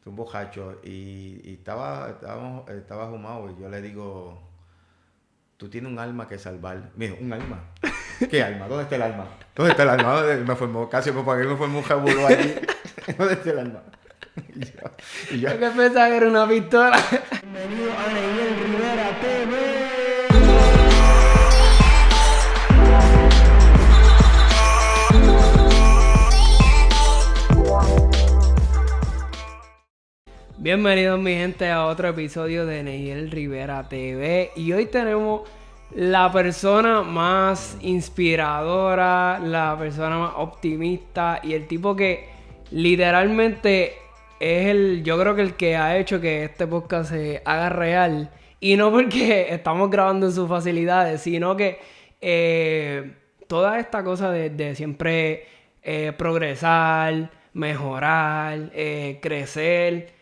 un bojacho y estaba fumado y yo le digo, tú tienes un alma que salvar. Mira, un alma. ¿Qué alma? ¿Dónde está el alma? ¿Dónde está el alma? Me formó, casi me pagué, me formó un revolú allí. ¿Dónde está el alma? Y yo, y yo, Yo que pensaba que era una pistola. Bienvenido a Neiel Rivera TV. Bienvenidos mi gente a otro episodio de Neiel Rivera TV. Y hoy tenemos la persona más inspiradora, la persona más optimista y el tipo que literalmente es yo creo que el que ha hecho que este podcast se haga real. Y no porque estamos grabando en sus facilidades, sino que toda esta cosa de siempre progresar, mejorar, crecer,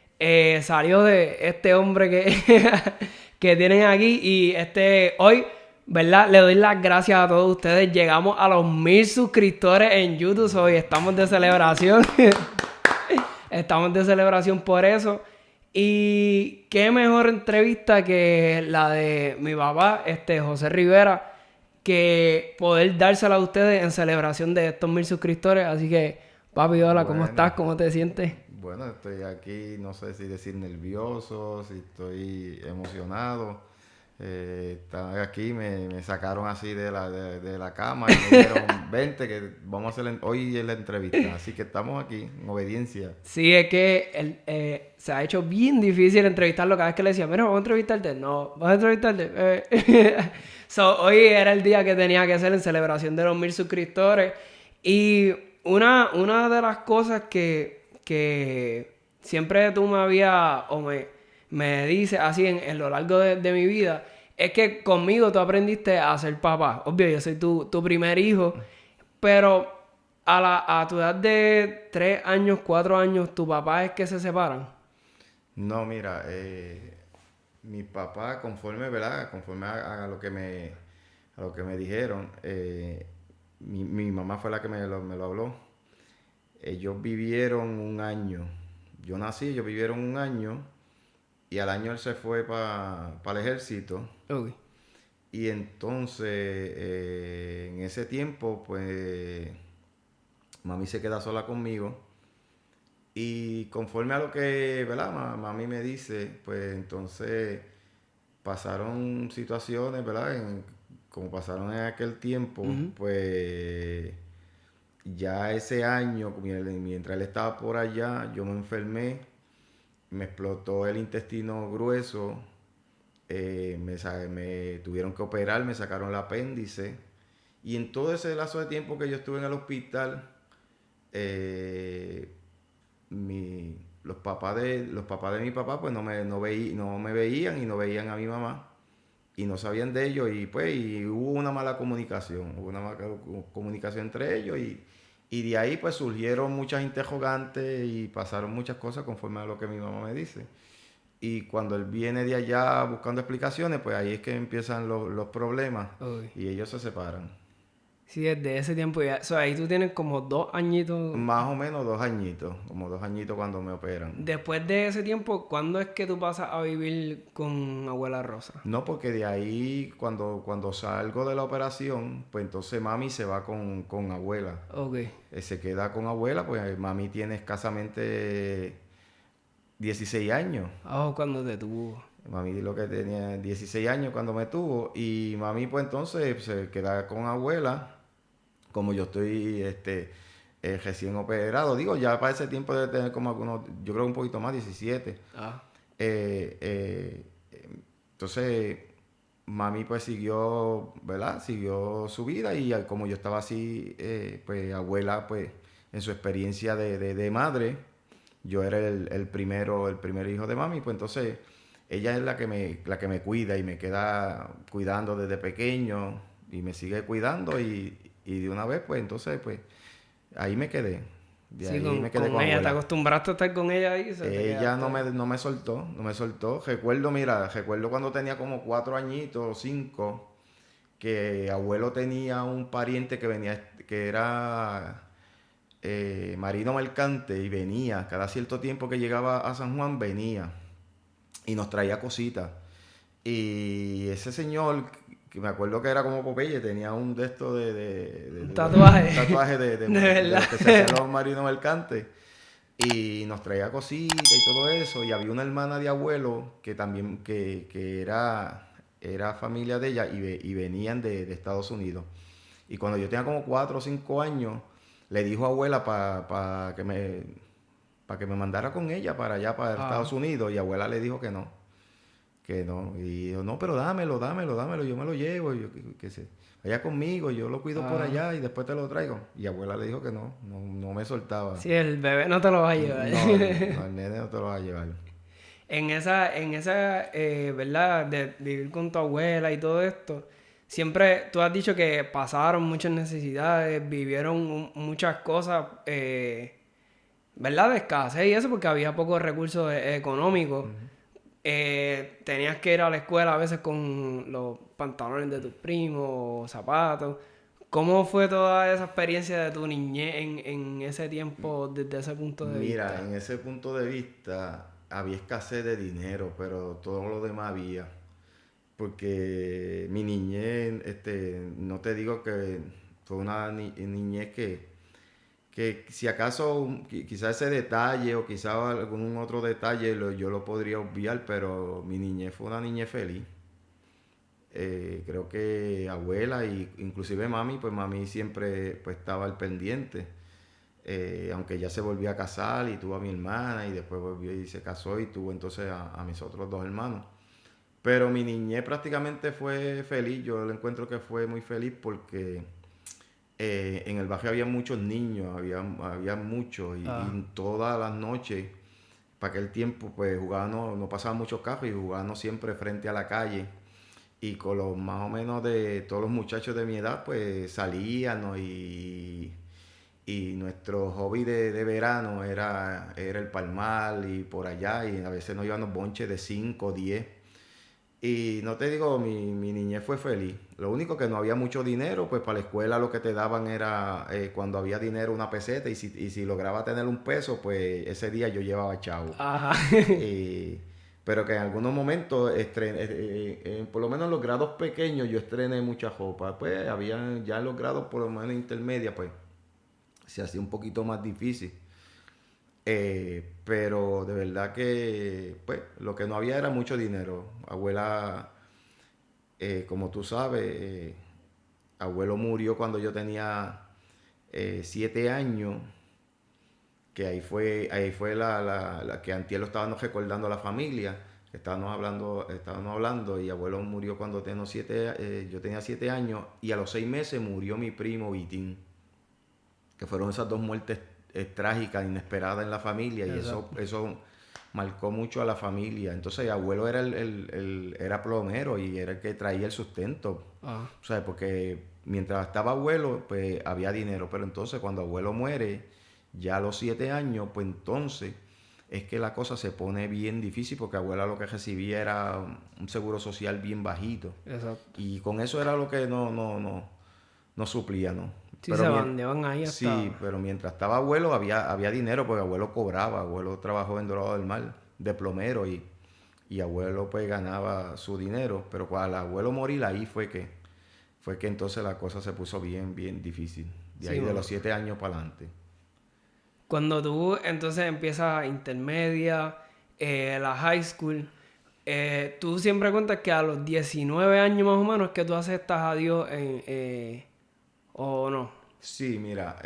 salió de este hombre que tienen aquí. Y hoy, ¿verdad? Le doy las gracias a todos ustedes. Llegamos a los 1000 suscriptores en YouTube. Hoy estamos de celebración. Estamos de celebración por eso. Y qué mejor entrevista que la de mi papá, José Rivera, que poder dársela a ustedes en celebración de estos 1000 suscriptores. Así que, papi, hola, ¿cómo estás? bueno, ¿Cómo te sientes? bueno, estoy aquí, no sé si decir nervioso, si estoy emocionado. Estaba aquí, me sacaron así de la cama y me dijeron, vente, que vamos a hacer hoy es la entrevista. Así que estamos aquí, en obediencia. Sí, es que se ha hecho bien difícil entrevistarlo. Cada vez que le decía, mira, vamos a entrevistarte. No, vas a entrevistarte. Hoy era el día que tenía que ser en celebración de los 1000 suscriptores. Y una de las cosas que siempre tú me habías o me dices así en lo largo de mi vida es que conmigo tú aprendiste a ser papá. Obvio, yo soy tu primer hijo, pero a tu edad de 3 años, 4 años, ¿tu papá es que se separan? No, mira, mi papá, conforme, ¿verdad? Conforme a a lo que me dijeron, mi mamá fue la que me lo habló. Ellos vivieron un año. Yo nací, ellos vivieron un año y al año él se fue para el ejército. Ok. Y entonces, en ese tiempo, pues, mami se queda sola conmigo. Y conforme a lo que, ¿verdad? Mami me dice, pues entonces pasaron situaciones, ¿verdad? Como pasaron en aquel tiempo, Ujú. pues ya ese año, mientras él estaba por allá, yo me enfermé, me explotó el intestino grueso, me tuvieron que operar, me sacaron el apéndice. Y en todo ese lazo de tiempo que yo estuve en el hospital, eh, los papás de mi papá pues no me veían y no veían a mi mamá y no sabían de ellos y pues y hubo una mala comunicación, comunicación entre ellos y de ahí pues surgieron muchas interrogantes y pasaron muchas cosas conforme a lo que mi mamá me dice. Y cuando él viene de allá buscando explicaciones, pues ahí es que empiezan los problemas Ok. y ellos se separan. Sí, desde ese tiempo ya. O sea, ahí tú tienes como 2 añitos. Más o menos 2 añitos, como 2 añitos cuando me operan. Después de ese tiempo, ¿cuándo es que tú pasas a vivir con abuela Rosa? No, porque de ahí cuando salgo de la operación, pues entonces mami se va con abuela. Ok. Se queda con abuela, pues mami tiene escasamente 16 años. Oh, cuando te tuvo. Mami lo que tenía 16 años cuando me tuvo y mami pues entonces se queda con abuela, como yo estoy recién operado. Digo, ya para ese tiempo debe tener como algunos, yo creo un poquito más, 17. Ah. Eh, eh, entonces, mami pues siguió, ¿verdad? Siguió su vida y como yo estaba así, pues abuela pues en su experiencia de madre, yo era el primer hijo de mami, pues entonces ella es la que me cuida y me queda cuidando desde pequeño y me sigue cuidando y de una vez pues entonces pues ahí me quedé, de Sí, ahí me quedé con con ella. ¿Te abuela. acostumbraste a estar con ella ahí? Se te Ella quedaste. no me soltó, no me soltó. Recuerdo, mira, recuerdo cuando tenía como 4 añitos, 5, que abuelo tenía un pariente que venía, que era Marino Mercante y venía, cada cierto tiempo que llegaba a San Juan venía y nos traía cositas. Y ese señor, que me acuerdo que era como Popeye, tenía un de estos Un un tatuaje. tatuaje De de verdad. los que se hacían los marinos mercantes. Y nos traía cositas y todo eso. Y había una hermana de abuelo que también, que era familia de ella y venían de Estados Unidos. Y cuando yo tenía como 4 o 5 años, le dijo a abuela para que me mandara con ella para allá, para Ah, Estados Unidos. Y abuela le dijo que no, que no. Y yo, no, pero dámelo, yo me lo llevo. Y yo, que se vaya conmigo, yo lo cuido por ah. allá y después te lo traigo. Y abuela le dijo que no, no me soltaba. Sí, el bebé no te lo va a llevar. No, no, el nene no te lo va a llevar. ¿Verdad? De vivir con tu abuela y todo esto, siempre tú has dicho que pasaron muchas necesidades, vivieron muchas cosas, ¿verdad? De escasez y eso porque había pocos recursos económicos. Tenías que ir a la escuela a veces con los pantalones de tus primos o zapatos. ¿Cómo fue toda esa experiencia de tu niñez en ese tiempo desde ese punto de Mira, vista? en ese punto de vista había escasez de dinero, pero todo lo demás había. Porque mi niñez, no te digo que fue una niñez que si acaso quizás ese detalle o quizás algún otro detalle yo lo podría obviar, pero mi niñez fue una niñez feliz. Creo que abuela y inclusive mami, pues mami siempre pues estaba al pendiente. Aunque ya se volvió a casar y tuvo a mi hermana y después volvió y se casó y tuvo entonces a mis otros dos hermanos. Pero mi niñez prácticamente fue feliz, yo le encuentro que fue muy feliz porque en el barrio había muchos niños, había muchos Ah, y todas las noches, para aquel tiempo, pues jugábamos, no pasaban muchos carros y jugábamos siempre frente a la calle. Y con los más o menos de todos los muchachos de mi edad, pues salíamos y nuestro hobby de verano era el palmar y por allá y a veces nos íbamos bonches de 5 10. Y no te digo, mi niñez fue feliz. Lo único que no había mucho dinero, pues para la escuela lo que te daban era cuando había dinero una peseta y si lograba tener un peso, pues ese día yo llevaba chavo. ajá. Eh, pero que en algunos momentos, por lo menos en los grados pequeños, yo estrené mucha ropa. Pues había ya en los grados por lo menos intermedia, pues se hacía un poquito más difícil. Pero de verdad que, pues, lo que no había era mucho dinero. Abuela, como tú sabes, abuelo murió cuando yo tenía 7 años, que ahí fue la que antier lo estábamos recordando a la familia, que estábamos hablando, y abuelo murió cuando yo tenía 7 años, y a los 6 meses murió mi primo Vitín, que fueron esas dos muertes trágicas, inesperadas en la familia, y eso, Exacto. eso marcó mucho a la familia. Entonces, abuelo era plomero y era el que traía el sustento. Ah, O sea, porque mientras estaba abuelo, pues había dinero, pero entonces cuando abuelo muere, ya a los 7 años, pues entonces es que la cosa se pone bien difícil porque abuela lo que recibía era un seguro social bien bajito. exacto. Y con eso era lo que no suplía, ¿no? Sí, Pero se bandeaban ahí sí, hasta... pero mientras estaba abuelo había dinero porque abuelo cobraba, abuelo trabajó en Dorado del Mar de plomero y abuelo pues ganaba su dinero, pero cuando el abuelo morir ahí fue que entonces la cosa se puso bien, bien difícil. De Sí, ahí de los mamá. 7 años para adelante. Cuando tú entonces empiezas intermedia, la high school, tú siempre cuentas que a los 19 años más o menos es que tú aceptas a Dios o no. Sí, mira,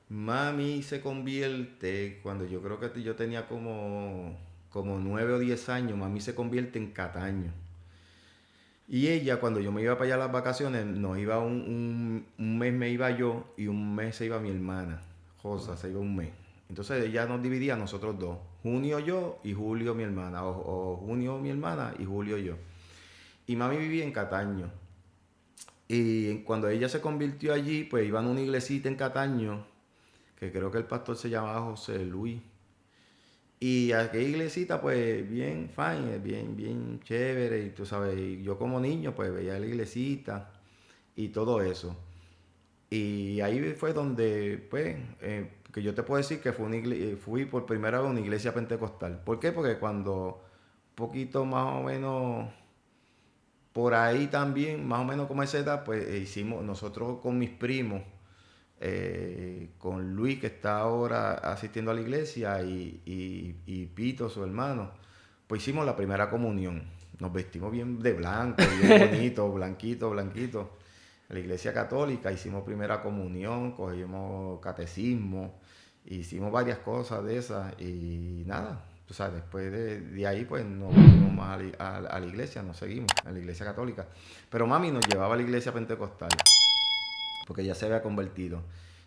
mami se convierte, cuando yo creo que yo tenía como 9 o 10 años, mami se convierte en Cataño. Y ella, cuando yo me iba para allá a las vacaciones, nos iba un mes me iba yo y un mes se iba mi hermana, Rosa, se iba un mes. Entonces ella nos dividía a nosotros dos, junio yo y julio mi hermana, o junio mi hermana y julio yo. Y mami vivía en Cataño. Y cuando ella se convirtió allí, pues iban a una iglesita en Cataño, que creo que el pastor se llamaba José Luis. Y aquella iglesita, pues bien fine, bien, bien chévere. Y tú sabes, y yo como niño, pues veía la iglesita y todo eso. Y ahí fue donde, pues, que yo te puedo decir que fui por primera vez a una iglesia pentecostal. ¿Por qué? Porque cuando un poquito más o menos por ahí también, más o menos como esa edad, pues hicimos nosotros con mis primos, con Luis que está ahora asistiendo a la iglesia y Pito, su hermano, pues hicimos la primera comunión. Nos vestimos bien de blanco, bien bonito, blanquito, blanquito. En la iglesia católica hicimos primera comunión, cogimos catecismo, hicimos varias cosas de esas y nada. O sea, después de ahí pues no volvimos más a la iglesia, nos seguimos a la iglesia católica. Pero mami nos llevaba a la iglesia pentecostal porque ya se había convertido.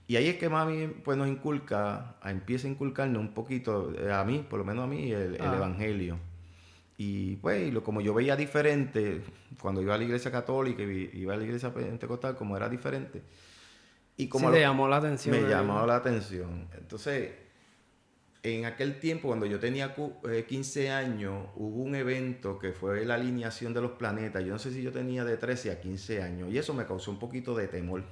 Y ahí es que mami pues nos inculca, empieza a inculcarnos un poquito, a mí, por lo menos a mí, el evangelio. Y pues, como yo veía diferente, cuando iba a la iglesia católica y iba a la iglesia pentecostal, como era diferente, y como Sí, te llamó la atención. me llamaba la atención. Entonces, en aquel tiempo, cuando yo tenía 15 años, hubo un evento que fue la alineación de los planetas. Yo no sé si yo tenía de 13 a 15 años, y eso me causó un poquito de temor.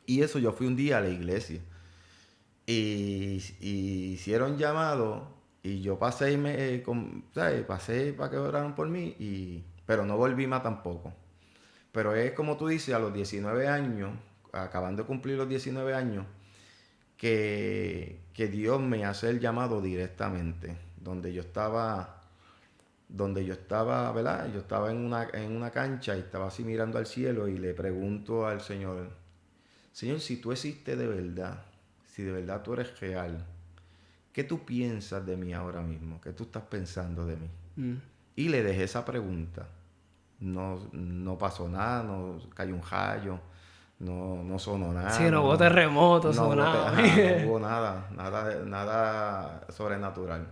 Y eso yo fui un día a la iglesia. Y hicieron llamado y yo pasé ¿sabes? Pasé para que oraran por mí pero no volví más tampoco. Pero es como tú dices, a los 19 años, acabando de cumplir los 19 años, que Dios me hace el llamado directamente, donde yo estaba, ¿verdad? Yo estaba en una cancha y estaba así mirando al cielo y le pregunto al Señor, Señor, si tú existes de verdad, si de verdad tú eres real, ¿qué tú piensas de mí ahora mismo? ¿Qué tú estás pensando de mí? Y le dejé esa pregunta. No pasó nada, no cayó un rayo, no sonó nada. Sí, no hubo terremoto, no sonaba. no hubo nada sobrenatural.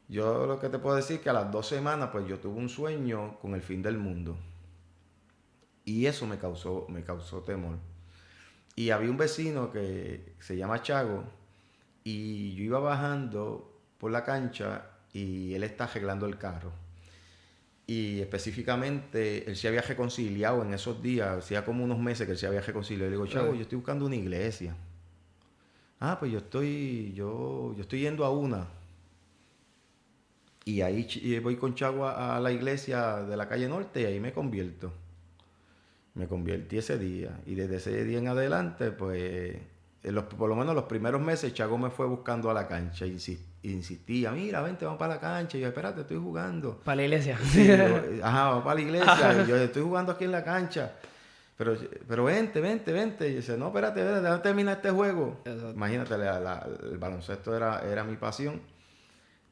Yo lo que te puedo decir es que a las 2 semanas pues yo tuve un sueño con el fin del mundo. Y eso me causó temor. Y había un vecino que se llama Chago y yo iba bajando por la cancha y él está arreglando el carro. Y específicamente él se había reconciliado en esos días, hacía como unos meses que él se había reconciliado. Y le digo, Chago, yo estoy buscando una iglesia. Ah, pues yo estoy yendo a una. Y ahí voy con Chago a la iglesia de la calle Norte y ahí me convierto. Me convertí ese día. Y desde ese día en adelante, pues, por lo menos los primeros meses, Chago me fue buscando a la cancha. Insistía, mira, vente, vamos para la cancha. Y yo, espérate, estoy jugando. Para la iglesia. Sí, vamos para la iglesia. Y yo, estoy jugando aquí en la cancha. Pero vente. Y dice, no, espérate, déjame terminar este juego. Exacto. Imagínate, el baloncesto era mi pasión.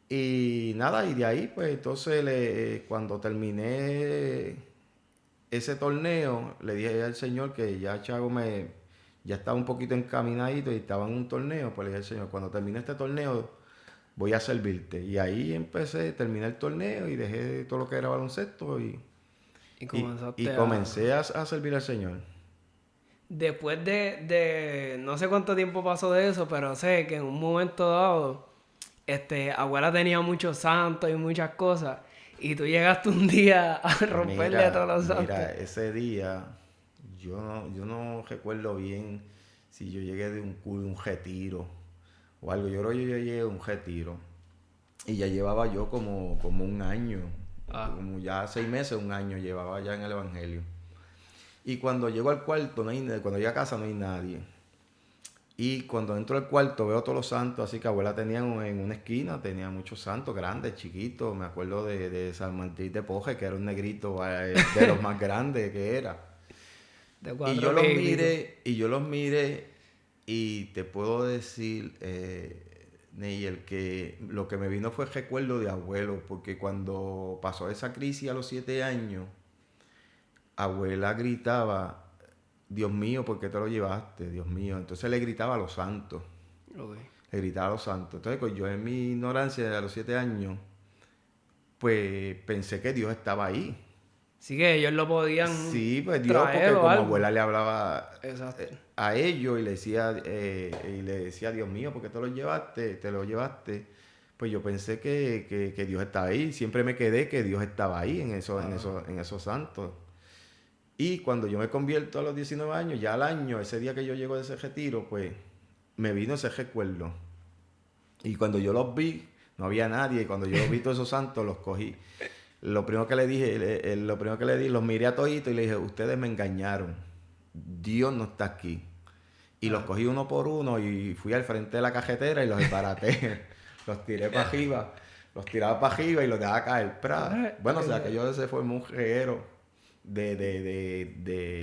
Y nada, y de ahí, pues, entonces, cuando terminé ese torneo, le dije al Señor que ya Chago ya estaba un poquito encaminadito y estaba en un torneo, pues le dije al Señor, cuando termine este torneo, voy a servirte. Y ahí terminé el torneo y dejé todo lo que era baloncesto y comencé a servir al Señor. Después no sé cuánto tiempo pasó de eso, pero sé que en un momento dado, abuela tenía muchos santos y muchas cosas. Y tú llegaste un día a romperle a todos los santos. Mira, ese día yo no recuerdo bien si yo llegué de un retiro o algo. Yo creo que yo llegué de un retiro y ya llevaba yo como un año, como ya 6 meses, un año llevaba ya en el Evangelio. Y cuando llego al cuarto, cuando llego a casa no hay nadie. Y cuando entro al cuarto veo todos los santos, así que abuela tenía en una esquina, tenía muchos santos, grandes, chiquitos. Me acuerdo de San Martín de Porres, que era un negrito de los más grandes que era. Y yo los miré y te puedo decir, Neyel, que lo que me vino fue el recuerdo de abuelo, porque cuando pasó esa crisis a los 7 años, abuela gritaba, Dios mío, ¿por qué te lo llevaste? Dios mío. Entonces le gritaba a los santos. Okay. Le gritaba a los santos. Entonces, pues yo en mi ignorancia a los 7 años, pues pensé que Dios estaba ahí. Sí, que ellos lo podían. Sí, pues Dios, porque como abuela le hablaba a ellos y le decía, Dios mío, ¿por qué te lo llevaste? Te lo llevaste. Pues yo pensé que Dios estaba ahí. Siempre me quedé que Dios estaba ahí en esos santos. Y cuando yo me convierto a los 19 años, ya al año, ese día que yo llego de ese retiro, pues me vino ese recuerdo. Y cuando yo los vi, no había nadie. Y cuando yo los vi todos esos santos, los cogí. Lo primero que le dije, lo primero que le di, los miré a toditos y le dije, ustedes me engañaron. Dios no está aquí. Y los cogí uno por uno y fui al frente de la cajetera y los desbaraté. Los tiré para arriba. Los tiraba para arriba y los dejaba caer. Bueno, o sea, que yo se formó un reguero de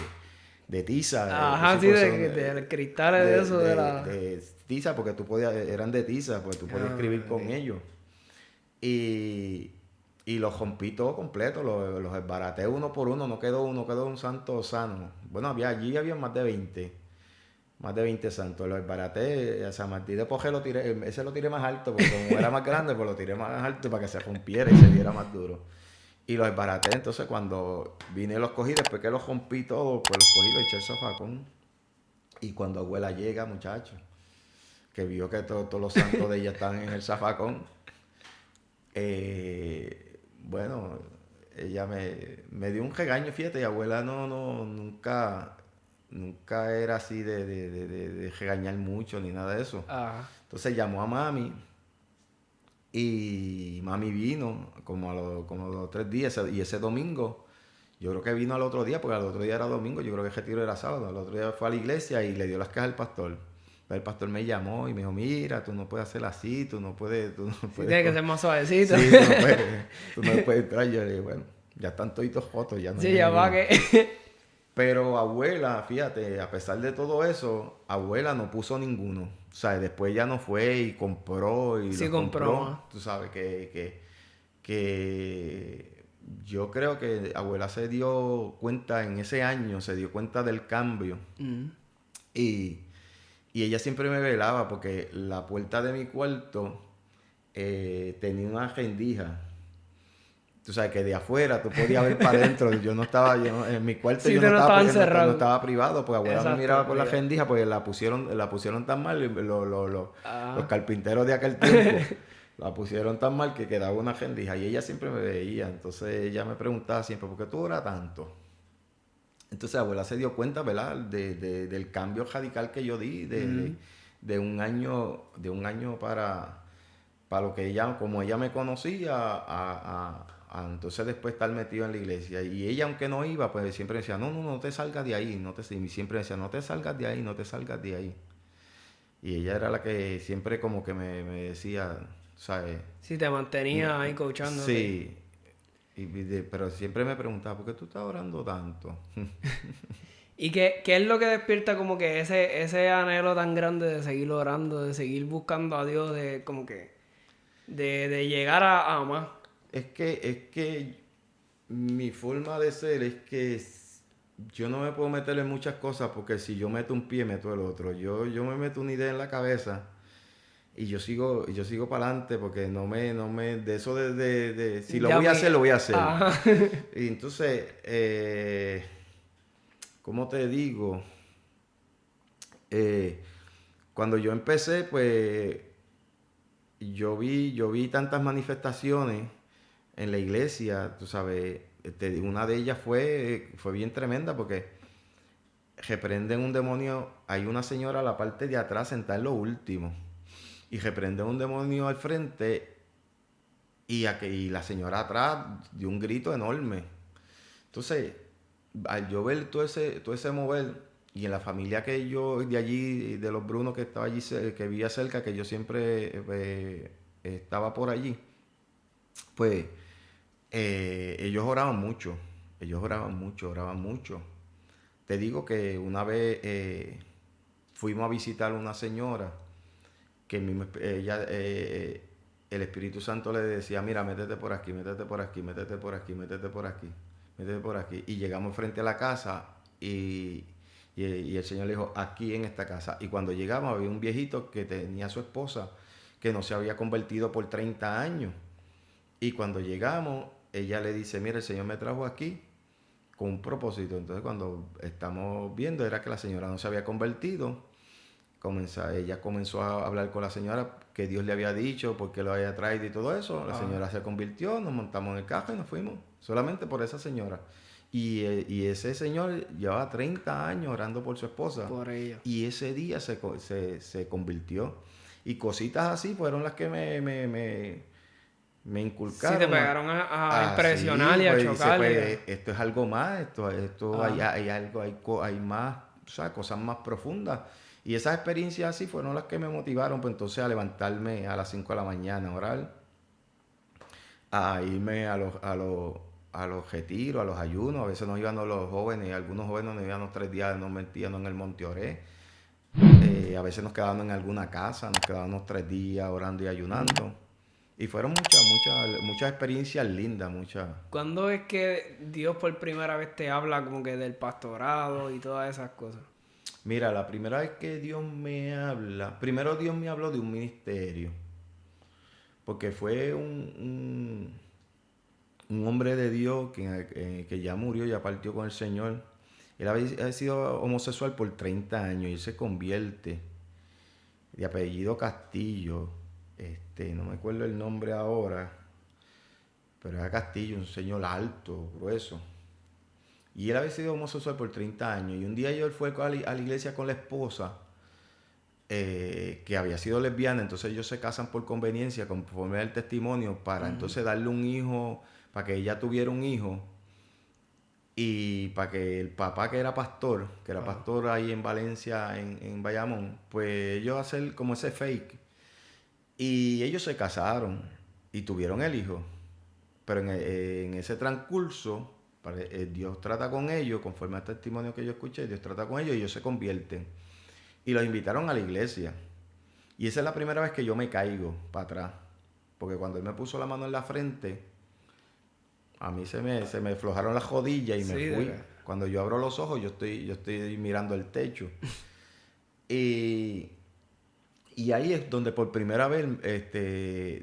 tiza. Ajá, sí, de cristales de eso, de la... de tiza, porque tú podías, eran de tiza, pues tú podías escribir con ellos. Y los rompí todo completo, los desbaraté uno por uno, no quedó uno, quedó un santo sano. Bueno, allí había más de 20 santos, los desbaraté, o sea, Martí de Poje ese lo tiré más alto, porque como era más grande, pues lo tiré más alto para que se rompiera y se diera más duro. Y los desbaraté, entonces cuando vine y los cogí, después que los rompí todos, pues los cogí y los eché al zafacón. Y cuando abuela llega, muchacho, que vio que todos los santos de ella estaban en el zafacón, bueno, ella me dio un regaño, fíjate, y abuela nunca era así de regañar mucho ni nada de eso. Entonces llamó a mami y mami vino como a los 3 días y ese domingo, yo creo que vino al otro día, porque al otro día era domingo, yo creo que el retiro era sábado, al otro día fue a la iglesia y le dio las cajas al pastor. El pastor me llamó y me dijo, mira, tú no puedes hacer así, tú no puedes... Tienes que ser más suavecito. Sí, tú no puedes entrar. Yo le dije, bueno, ya están toditos fotos, ya no sí, ya va que... Pero abuela, fíjate, a pesar de todo eso, abuela no puso ninguno. O sea, después ya no fue y compró y sí, los compró. Tú sabes que yo creo que abuela se dio cuenta en ese año, se dio cuenta del cambio. Y ella siempre me velaba porque la puerta de mi cuarto tenía una rendija. Tú sabes que de afuera tú podías ver para adentro. En mi cuarto sí, yo no estaba privado, pues abuela me miraba por la rendija, pues la pusieron tan mal, los carpinteros de aquel tiempo la pusieron tan mal que quedaba una rendija y ella siempre me veía. Entonces ella me preguntaba siempre, ¿por qué tú oras tanto? Entonces abuela se dio cuenta, ¿verdad? Del cambio radical que yo di de un año para lo que ella, como ella me conocía, entonces después estar metido en la iglesia. Y ella, aunque no iba, pues siempre decía, no te salgas de ahí. Y siempre decía, no te salgas de ahí, no te salgas de ahí. Y ella era la que siempre como que me decía, ¿sabes? Sí, te mantenía ahí coachándote. Sí. Pero siempre me preguntaba, ¿por qué tú estás orando tanto? ¿Y qué es lo que despierta como que ese anhelo tan grande de seguir orando, de seguir buscando a Dios, de como que de llegar a más? Es que mi forma de ser es que yo no me puedo meter en muchas cosas porque si yo meto un pie, meto el otro. Yo me meto una idea en la cabeza y yo sigo para adelante porque no me, de eso de si lo voy a hacer, lo voy a hacer. Y entonces, ¿cómo te digo? Cuando yo empecé, pues yo vi tantas manifestaciones en la iglesia, tú sabes, una de ellas fue bien tremenda porque reprenden un demonio, hay una señora a la parte de atrás sentada en lo último y reprenden un demonio al frente y la señora atrás dio un grito enorme. Entonces, al yo ver todo ese mover y en la familia que yo de allí, de los Brunos que estaba allí, que vivía cerca, que yo siempre estaba por allí, pues ellos oraban mucho. Te digo que una vez fuimos a visitar a una señora que el Espíritu Santo le decía, mira, métete por aquí, métete por aquí, métete por aquí, métete por aquí, métete por aquí. Y llegamos frente a la casa y el Señor le dijo, aquí en esta casa. Y cuando llegamos había un viejito que tenía a su esposa que no se había convertido por 30 años. Y cuando llegamos, ella le dice, mira, el Señor me trajo aquí con un propósito. Entonces cuando estamos viendo era que la señora no se había convertido. Ella comenzó a hablar con la señora que Dios le había dicho, por qué lo había traído y todo eso. La señora se convirtió, nos montamos en el carro y nos fuimos. Solamente por esa señora. Y ese señor llevaba 30 años orando por su esposa. Por ello. Y ese día se convirtió. Y cositas así fueron las que me Sí, te inculcaron pegaron a impresionar sí, y a pues dice, chocar. pues esto es algo más, esto Ah. hay algo, hay más, o sea, cosas más profundas. Y esas experiencias así fueron las que me motivaron, pues entonces a levantarme a las 5 de la mañana a orar, a irme a los retiros, a los ayunos. A veces nos iban los jóvenes, algunos jóvenes nos iban los 3 días, nos metían en el Monte Oré. A veces nos quedábamos en alguna casa, nos quedábamos 3 días orando y ayunando. Y fueron muchas experiencias lindas, muchas. ¿Cuándo es que Dios por primera vez te habla como que del pastorado y todas esas cosas? Mira, la primera vez que Dios me habla, primero Dios me habló de un ministerio, porque fue un hombre de Dios que ya murió, ya partió con el Señor. Él había sido homosexual por 30 años y él se convierte, de apellido Castillo, no me acuerdo el nombre ahora, pero era Castillo, un señor alto, grueso. Y él había sido homosexual por 30 años. Y un día él fue a la iglesia con la esposa, que había sido lesbiana. Entonces ellos se casan por conveniencia, conforme al testimonio, para entonces darle un hijo, para que ella tuviera un hijo. Y para que el papá, que era pastor ahí en Valencia, en Bayamón, pues ellos hacer como ese fake. Y ellos se casaron y tuvieron el hijo. Pero en ese transcurso, Dios trata con ellos, conforme al testimonio que yo escuché, Dios trata con ellos y ellos se convierten. Y los invitaron a la iglesia. Y esa es la primera vez que yo me caigo para atrás. Porque cuando él me puso la mano en la frente, a mí se me aflojaron las rodillas y me fui. Cuando yo abro los ojos, yo estoy mirando el techo. Y ahí es donde por primera vez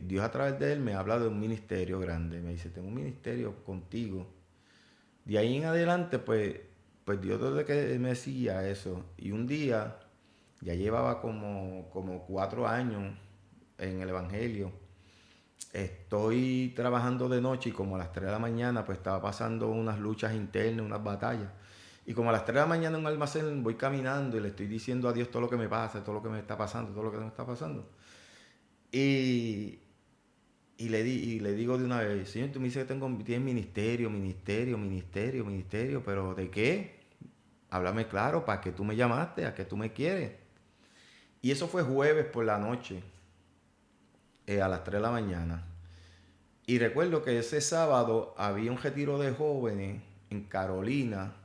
Dios a través de él me habla de un ministerio grande. Me dice, tengo un ministerio contigo. De ahí en adelante, pues Dios desde que me decía eso. Y un día, ya llevaba como 4 años en el Evangelio. Estoy trabajando de noche y como a las 3 de la mañana, pues estaba pasando unas luchas internas, unas batallas. Y como a las 3 de la mañana en un almacén voy caminando y le estoy diciendo a Dios todo lo que me pasa, todo lo que me está pasando, todo lo que me está pasando. Y le digo de una vez, Señor, tú me dices que tienes ministerio, pero ¿de qué? Háblame claro, ¿para qué tú me llamaste? ¿A qué tú me quieres? Y eso fue jueves por la noche, a las 3 de la mañana. Y recuerdo que ese sábado había un retiro de jóvenes en Carolina,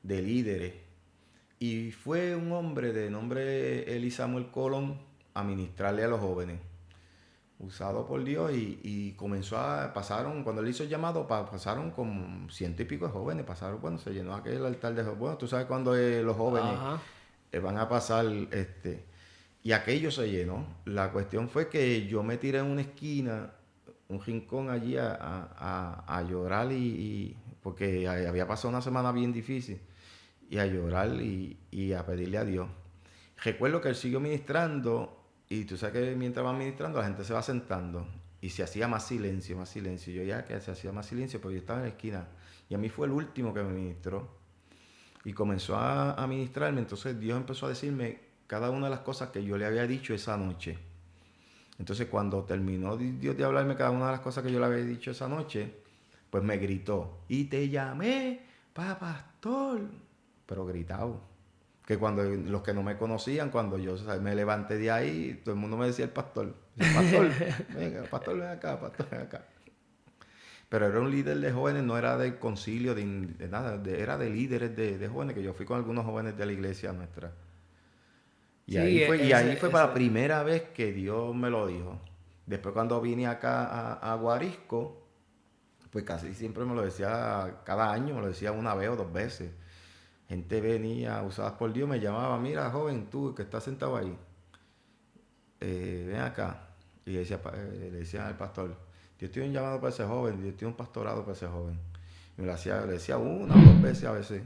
de líderes. Y fue un hombre de nombre Eli Samuel Colón a ministrarle a los jóvenes, usado por Dios, y pasaron, cuando él hizo el llamado, pasaron como 100 y pico de jóvenes, bueno, se llenó aquel altar de jóvenes. Bueno, tú sabes cuando los jóvenes van a pasar, y aquello se llenó. La cuestión fue que yo me tiré en una esquina, un rincón allí a llorar, porque había pasado una semana bien difícil, y a llorar y a pedirle a Dios. Recuerdo que él siguió ministrando, y tú sabes que mientras va ministrando la gente se va sentando y se hacía más silencio. Yo ya que se hacía más silencio, pero yo estaba en la esquina y a mí fue el último que me ministró y comenzó a ministrarme. Entonces Dios empezó a decirme cada una de las cosas que yo le había dicho esa noche. Entonces cuando terminó Dios de hablarme cada una de las cosas que yo le había dicho esa noche, pues me gritó, y te llamé para pastor, pero gritado. Que cuando los que no me conocían, cuando yo me levanté de ahí, todo el mundo me decía el pastor, venga, pastor, ven acá, pastor, ven acá. Pero era un líder de jóvenes, no era del concilio, de nada, era de líderes de jóvenes, que yo fui con algunos jóvenes de la iglesia nuestra. Y sí, ahí fue para la primera vez que Dios me lo dijo. Después cuando vine acá a Guarisco, pues casi siempre me lo decía, cada año me lo decía una vez o 2 veces. Gente venía, usadas por Dios, me llamaba, mira, joven, tú que estás sentado ahí, ven acá. Y le decía al pastor, Dios tiene un llamado para ese joven, Dios tiene un pastorado para ese joven. Y le decía 1 o 2 veces a veces.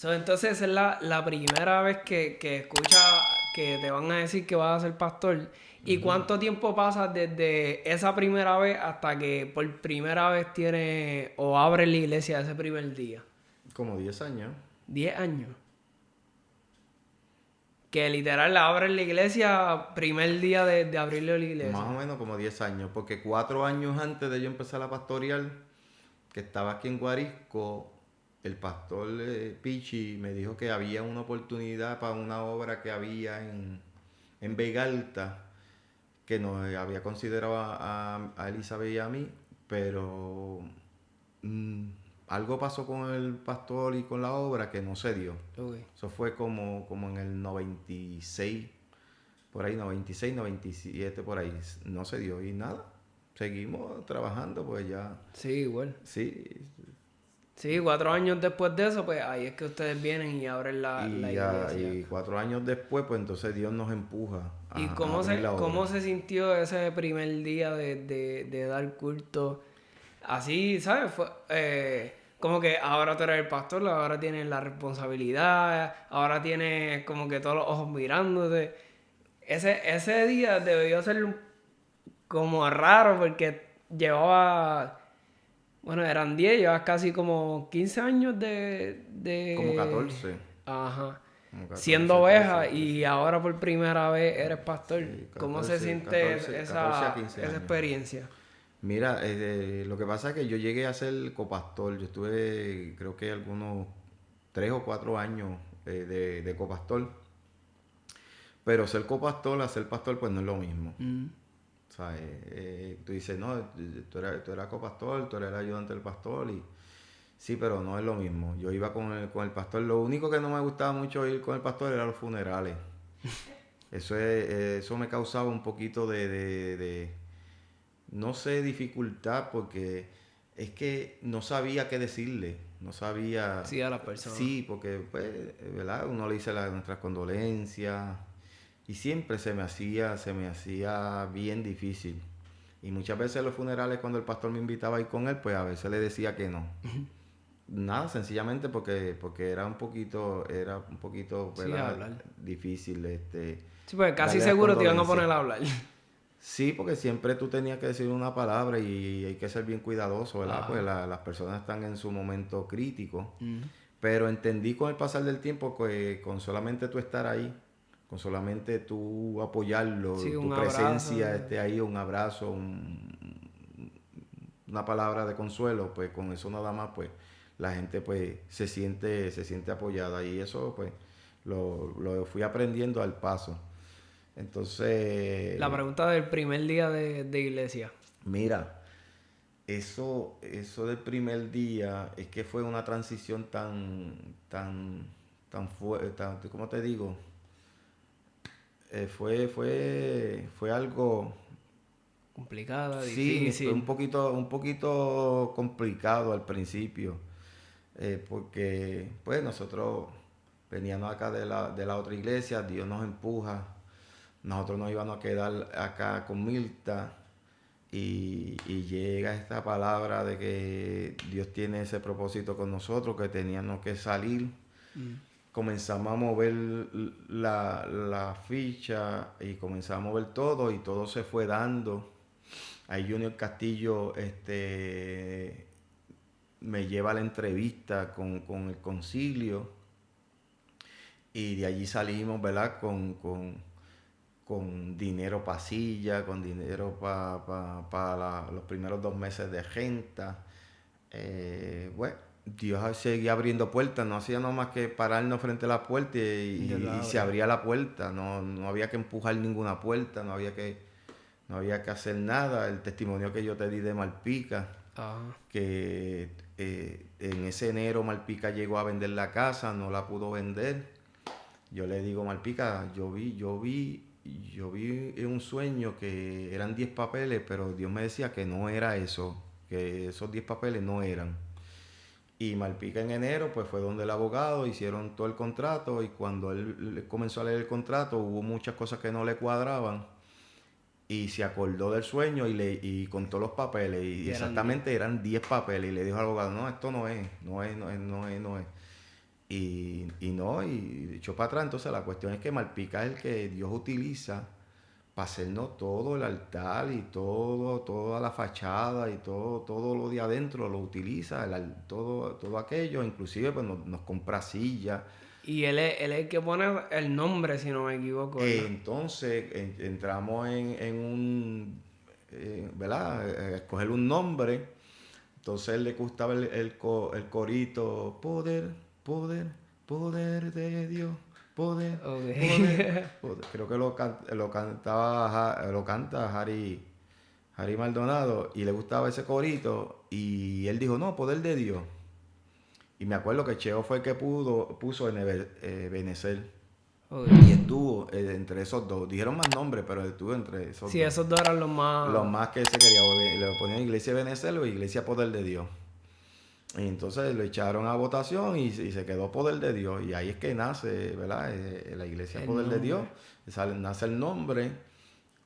Entonces es la primera vez que escucha que te van a decir que vas a ser pastor. ¿Y cuánto tiempo pasa desde esa primera vez hasta que por primera vez tienes o abres la iglesia ese primer día? Como 10 años. 10 años. Que literal abres la iglesia primer día de abrirle la iglesia. Más o menos como 10 años, porque 4 años antes de yo empezar a pastorear, que estaba aquí en Guarisco, el pastor Pichi me dijo que había una oportunidad para una obra que había en Vega Alta, que nos había considerado a Elizabeth y a mí, pero algo pasó con el pastor y con la obra que no se dio. Okay. Eso fue como en el 96, por ahí, 96, 97, por ahí. No se dio y nada. Seguimos trabajando, pues ya. Sí, igual. Sí. Sí, 4 años después de eso, pues ahí es que ustedes vienen y abren la iglesia. Y 4 años después, pues entonces Dios nos empuja a, ¿Y a abrir la obra. cómo se sintió ese primer día de dar culto? Así, ¿sabes? Como que ahora tú eres el pastor, ahora tienes la responsabilidad, ahora tienes como que todos los ojos mirándote. Ese día debió ser como raro porque llevaba, bueno, eran 10, llevas casi como 15 años Como 14. Ajá. Como 14, Siendo oveja 13. y ahora por primera vez eres pastor. Sí, ¿Cómo 14, se siente 14 esa, a 15 esa años. experiencia? Mira, lo que pasa es que yo llegué a ser copastor. Yo estuve, creo que algunos 3 o 4 años de copastor. Pero ser copastor a ser pastor, pues no es lo mismo. O sea, tú dices, no, tú eras copastor, tú eras el ayudante del pastor. Y sí, pero no es lo mismo. Yo iba con el pastor. Lo único que no me gustaba mucho ir con el pastor eran los funerales. Eso me causaba un poquito de no sé, dificultad, porque es que no sabía qué decirle, no sabía. Sí, a las personas. Sí, porque, pues, ¿verdad? Uno le dice nuestras condolencias y siempre se me hacía bien difícil. Y muchas veces en los funerales, cuando el pastor me invitaba a ir con él, pues a veces le decía que no. Nada, sencillamente porque era un poquito, Sí, ¿verdad? hablar. Difícil, Sí, pues casi darle las seguro te iban a condolencias. poner a hablar. Sí, porque siempre tú tenías que decir una palabra y hay que ser bien cuidadoso, ¿verdad? Ajá. Pues las personas están en su momento crítico. Pero entendí con el pasar del tiempo que con solamente tú estar ahí, con solamente tú apoyarlo, Sí, tu un presencia abrazo. esté ahí, un abrazo, una palabra de consuelo, pues con eso nada más, pues la gente pues se siente apoyada y eso pues lo fui aprendiendo al paso. Entonces, La pregunta del primer día de iglesia. mira, eso del primer día es que fue una transición tan fuerte, ¿cómo te digo? Fue algo, Complicada, sí, fue difícil. un poquito complicado al principio, porque pues nosotros veníamos acá de la otra iglesia, Dios nos empuja, nosotros nos íbamos a quedar acá con Mirta. Y llega esta palabra de que Dios tiene ese propósito con nosotros, que teníamos que salir. Comenzamos a mover la ficha y comenzamos a mover todo y todo se fue dando. Ahí Junior Castillo me lleva a la entrevista con el concilio y de allí salimos, ¿verdad? Con dinero para silla, con dinero para los primeros 2 meses de renta. Bueno, Dios seguía abriendo puertas, no hacía nada más que pararnos frente a la puerta y se abría la puerta, no había que empujar ninguna puerta, no había que hacer nada. El testimonio que yo te di de Malpica, Ajá. que en ese enero Malpica llegó a vender la casa, no la pudo vender. Yo le digo, Malpica, yo vi en un sueño que eran 10 papeles, pero Dios me decía que no era eso, que esos 10 papeles no eran. Y Malpica en enero, pues fue donde el abogado, hicieron todo el contrato y cuando él comenzó a leer el contrato hubo muchas cosas que no le cuadraban y se acordó del sueño y contó los papeles y exactamente eran 10 papeles y le dijo al abogado, no, esto no es. y no, y echó para atrás. Entonces la cuestión es que Malpica es el que Dios utiliza para hacernos todo el altar y toda la fachada y todo lo de adentro lo utiliza, todo aquello, inclusive pues nos compra sillas. Y él es el que pone el nombre, si no me equivoco, ¿verdad? Entonces entramos en un, ¿verdad? Escoger un nombre. Entonces él le gustaba el corito, poder, poder, poder de Dios, poder, poder, Ok. poder. Creo que lo canta Harry Maldonado y le gustaba ese corito y él dijo, no, poder de Dios. Y me acuerdo que Cheo fue el que puso en Benecer. Ok. Y estuvo entre esos dos. Dijeron más nombres, pero estuvo entre esos Sí, dos. esos dos eran los Los más... más que se quería, le ponían Iglesia Benecer o Iglesia Poder de Dios. Y entonces lo echaron a votación y se quedó Poder de Dios. Y ahí es que nace, ¿verdad? La Iglesia El Poder de Dios. nombre. Nace el nombre.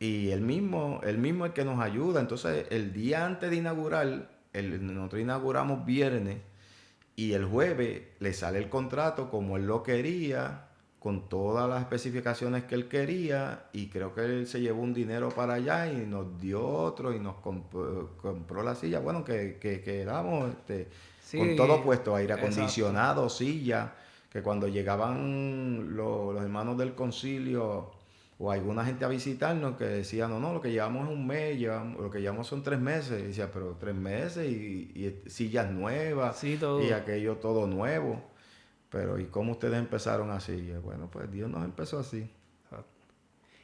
Y él mismo es el que nos ayuda. Entonces, el día antes de inaugurar, nosotros inauguramos viernes. Y el jueves le sale el contrato como él lo quería, con todas las especificaciones que él quería. Y creo que él se llevó un dinero para allá y nos dio otro y nos compró la silla. Bueno, que quedamos con todo Sí, puesto, aire exacto. acondicionado, silla. Que cuando llegaban los hermanos del concilio o alguna gente a visitarnos que decía, no, no, lo que llevamos es un mes, lo que llevamos son 3 meses. Y decía, pero 3 meses y sillas nuevas Sí, y todo. aquello todo nuevo. Pero ¿y cómo ustedes empezaron así? Y bueno, pues Dios nos empezó así.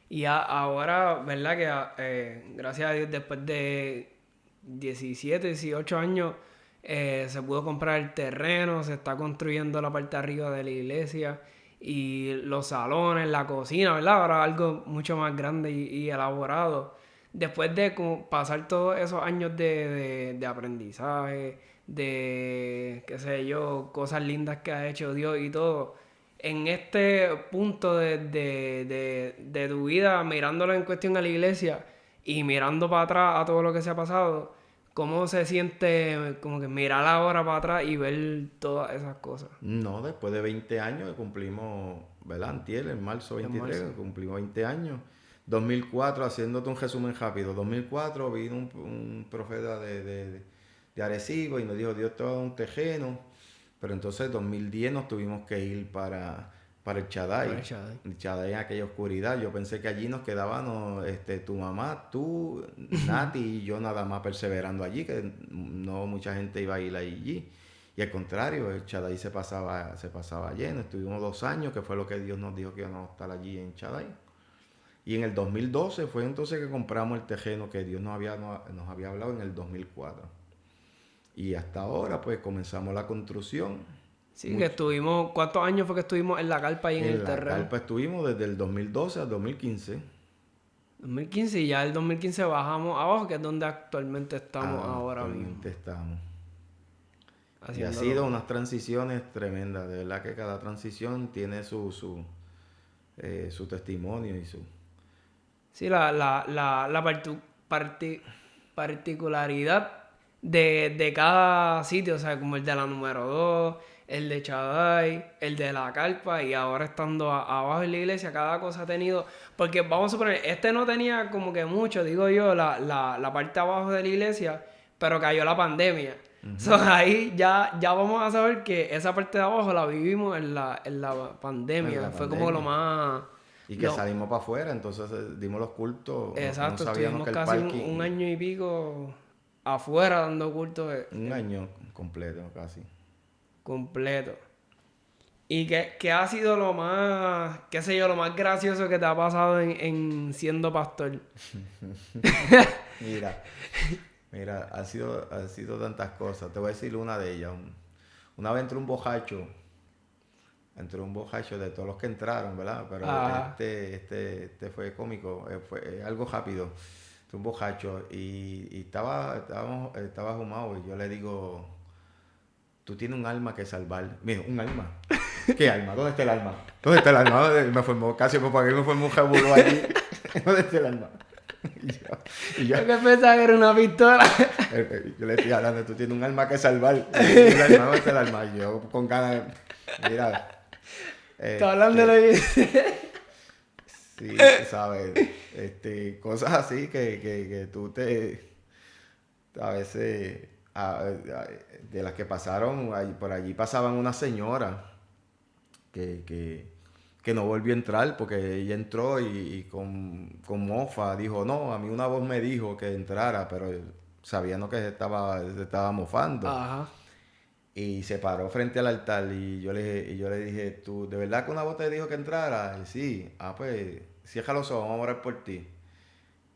Y ahora, ¿verdad? Que gracias a Dios, después de 17, 18 años, se pudo comprar el terreno, se está construyendo la parte de arriba de la iglesia y los salones, la cocina, ¿verdad? Ahora algo mucho más grande y elaborado. Después de como pasar todos esos años de aprendizaje, de, qué sé yo, cosas lindas que ha hecho Dios y todo, en este punto de tu vida, mirándolo en cuestión a la iglesia y mirando para atrás a todo lo que se ha pasado, ¿cómo se siente como que mirar ahora para atrás y ver todas esas cosas No, después de 20 años que cumplimos, ¿verdad? Antier, en marzo en 23, marzo? que cumplimos 20 años. 2004, haciéndote un resumen rápido, 2004 vino un profeta de Arecibo y nos dijo, Dios te va a dar un tejeno. Pero entonces 2010 nos tuvimos que ir para el Para Chaday. el Shaddai. El Chaday en aquella oscuridad. Yo pensé que allí nos quedábamos tu mamá, tú, Nati y yo nada más perseverando allí, que no mucha gente iba a ir allí. Y al contrario, el Chaday se pasaba lleno. Estuvimos 2 años, que fue lo que Dios nos dijo que íbamos a estar allí en Chaday. Y en el 2012 fue entonces que compramos el terreno que Dios nos había hablado en el 2004. Y hasta ahora pues comenzamos la construcción. Sí, que Mucho. estuvimos, ¿cuántos años fue que estuvimos en la carpa y en el En la terreno? carpa estuvimos desde el 2012 al 2015. 2015 y ya el 2015 bajamos abajo, que es donde actualmente estamos ahora Actualmente mismo, estamos. Y ha sido haciéndolo. unas transiciones tremendas. De verdad que cada transición tiene su testimonio y su... Sí, particularidad de cada sitio, o sea, como el de la número 2, el de Chaday, el de la carpa, y ahora estando abajo en la iglesia, cada cosa ha tenido, porque vamos a suponer, este no tenía como que mucho, digo yo, la parte abajo de la iglesia, pero cayó la pandemia. So, ahí ya vamos a saber que esa parte de abajo la vivimos en la en pandemia, la fue como lo pandemia. más... Y que Lo, salimos para afuera, entonces dimos los cultos. No Exacto, sabíamos estuvimos que el casi un parking, año y pico afuera dando culto un año completo casi. completo. ¿Y qué ha sido lo más, qué sé yo, lo más gracioso que te ha pasado en siendo pastor? Mira, mira, ha sido tantas cosas. Te voy a decir una de ellas. Una vez entró un bojacho de todos los que entraron, ¿verdad? Pero Ah, este fue cómico, fue algo rápido. Entró un bojacho y estaba fumado y yo le digo, tú tienes un alma que salvar. Mira, un alma. ¿Qué alma? ¿Dónde está el alma? ¿Dónde está el alma? Me formó casi, pues, para que me formó un revolú allí. ¿Dónde está el alma? Y yo, y yo, yo que pensaba que era una pistola. yo le decía, Dani, tú tienes un alma que salvar. Y el alma, ¿dónde está el alma? Y yo con ganas. Mira, Está hablando de la iglesia. sí, sabes, cosas así que tú a veces, de las que pasaron, por allí pasaban una señora que, que, que no volvió a entrar porque ella entró y con mofa dijo, no, a mí una voz me dijo que entrara, pero sabiendo que se estaba mofando. Ajá. Y se paró frente al altar y yo le dije, ¿tú de verdad que una voz te dijo que entrara? Y sí, pues cierra los ojos, vamos a orar por ti.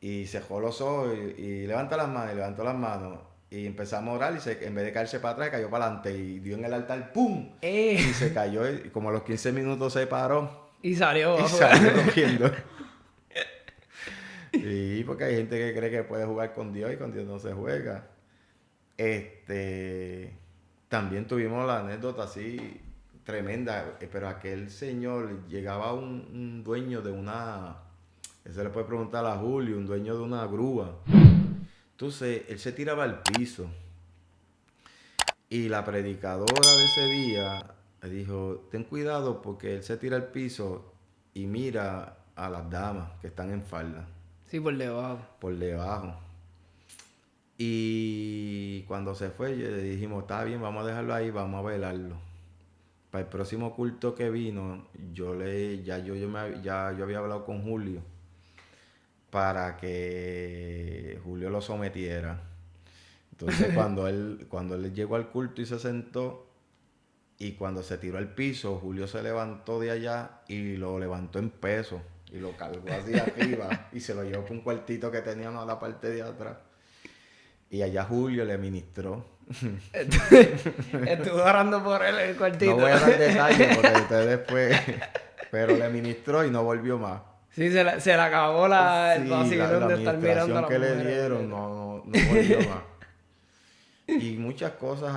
Y cerró los ojos y levanta las manos, y levantó las manos. Y empezamos a orar en vez de caerse para atrás, cayó para adelante y dio en el altar, ¡pum! Y se cayó y como a los 15 minutos se paró Y salió y a salió jugar. corriendo. Y porque hay gente que cree que puede jugar con Dios y con Dios no se juega. Este, También tuvimos la anécdota así tremenda, pero aquel señor llegaba un dueño de eso le puede preguntar a Julio, un dueño de una grúa. Entonces, él se tiraba al piso y la predicadora de ese día le dijo, ten cuidado porque él se tira al piso y mira a las damas que están en falda Sí, por debajo. por debajo. Y cuando se fue, le dijimos, está bien, vamos a dejarlo ahí, vamos a velarlo. Para el próximo culto que vino, yo había hablado con Julio para que Julio lo sometiera. Entonces cuando él llegó al culto y se sentó, y cuando se tiró al piso, Julio se levantó de allá y lo levantó en peso. Y lo cargó hacia arriba y se lo llevó por un cuartito que teníamos a la parte de atrás. Y allá Julio le ministró. Estuve orando por él en el cuartito. No voy a dar detalles porque ustedes después... Pero le ministró y no volvió más. Sí, se le acabó el Sí, vacilón la de estar mirando a administración las que le mujeres. dieron no volvió más. Y muchas cosas